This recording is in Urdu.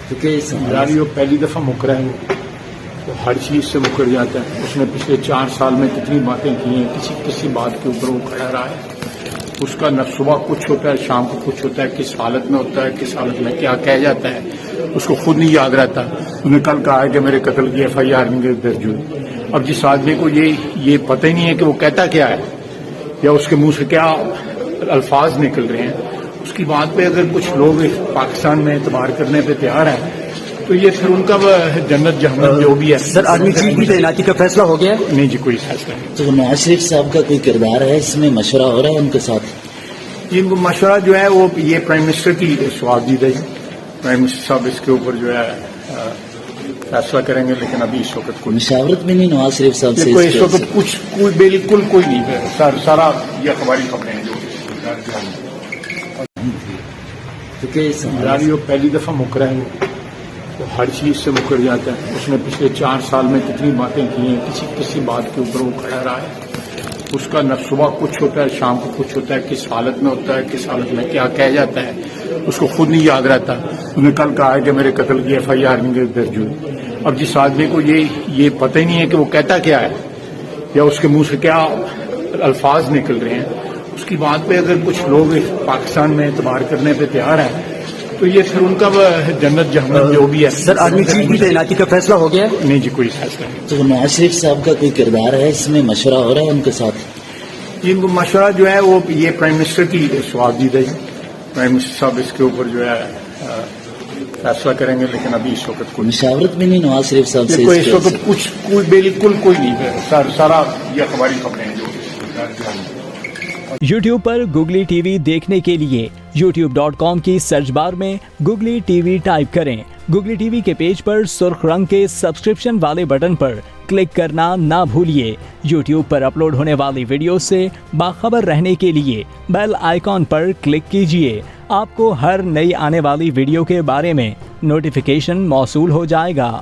تو یار یہ پہلی دفعہ مکرا ہے وہ ہر چیز سے مکر جاتا ہے. اس نے پچھلے 4 سال میں کتنی باتیں کی ہیں, کسی بات کے اوپر وہ کھڑا رہا ہے. اس کا نہ صبح کچھ ہوتا ہے, شام کو کچھ ہوتا ہے, کس حالت میں ہوتا ہے, کس حالت میں کیا کہہ جاتا ہے, اس کو خود نہیں یاد رہتا. انہوں نے کل کہا ہے کہ میرے قتل کی FIR نہیں درج ہوئی. اب جس آدمی کو یہ پتہ ہی نہیں ہے کہ وہ کہتا کیا ہے یا اس کے منہ سے کیا الفاظ نکل رہے ہیں, اس کی بات پہ اگر کچھ لوگ پاکستان میں اعتبار کرنے پہ تیار ہیں تو یہ پھر ان کا جنت جہنم جو بھی ہے. سر آرمی چیف کی تعیناتی کا فیصلہ ہو گیا؟ نہیں جی, کوئی فیصلہ نہیں. تو نواز شریف صاحب کا کوئی کردار ہے اس میں, مشورہ ہو رہا ہے ان کے ساتھ؟ یہ مشورہ جو ہے وہ یہ پرائم منسٹر کی سواب دی ہے. پرائم منسٹر صاحب اس کے اوپر جو ہے فیصلہ کریں گے, لیکن ابھی اس وقت کوئی مشاورت بھی نہیں نواز شریف صاحب سے اس وقت کچھ بالکل کوئی نہیں ہے. سارا یہ اخباری خبریں ہیں جو یار یہ پہلی دفعہ مکرا ہے وہ ہر چیز سے مکر جاتا ہے. اس نے پچھلے 4 سال میں کتنی باتیں کی ہیں, کسی بات کے اوپر وہ کھڑا رہا ہے. اس کا نہ صبح کچھ ہوتا ہے, شام کو کچھ ہوتا ہے, کس حالت میں ہوتا ہے, کس حالت میں کیا کہہ جاتا ہے, اس کو خود نہیں یاد رہتا. انہوں نے کل کہا ہے کہ میرے قتل کی FIR نہیں درج ہوئی. اب جس آدمی کو یہ پتہ ہی نہیں ہے کہ وہ کہتا کیا ہے یا اس کے منہ سے کیا الفاظ نکل رہے ہیں, اس کی بات پہ اگر کچھ لوگ پاکستان میں اعتبار کرنے پہ تیار ہیں تو یہ پھر ان کا جنت جہنم جو بھی ہے. سر آرمی چیف کی تعیناتی کا فیصلہ ہو گیا؟ نہیں جی, کوئی فیصلہ نہیں. تو نواز شریف صاحب کا کوئی کردار ہے اس میں, مشورہ ہو رہا ہے ان کے ساتھ؟ یہ مشورہ جو ہے وہ یہ پرائم منسٹر کی سواب دی ہے. پرائم منسٹر صاحب اس کے اوپر جو ہے فیصلہ کریں گے, لیکن ابھی اس وقت کوئی مشاورت بھی نہیں نواز شریف صاحب سے اس وقت کچھ بالکل کوئی نہیں ہے. سارا یہ اخباری خبریں ہیں جو YouTube پر گوگلی ٹی وی دیکھنے کے لیے youtube.com کی سرچ بار میں گوگلی ٹی وی ٹائپ کریں. گوگلی ٹی وی کے پیج پر سرخ رنگ کے سبسکرپشن والے بٹن پر کلک کرنا نہ بھولیے. YouTube پر اپلوڈ ہونے والی ویڈیو سے باخبر رہنے کے لیے بیل آئیکن پر کلک کیجیے. آپ کو ہر نئی آنے والی ویڈیو کے بارے میں نوٹیفیکیشن موصول ہو جائے گا.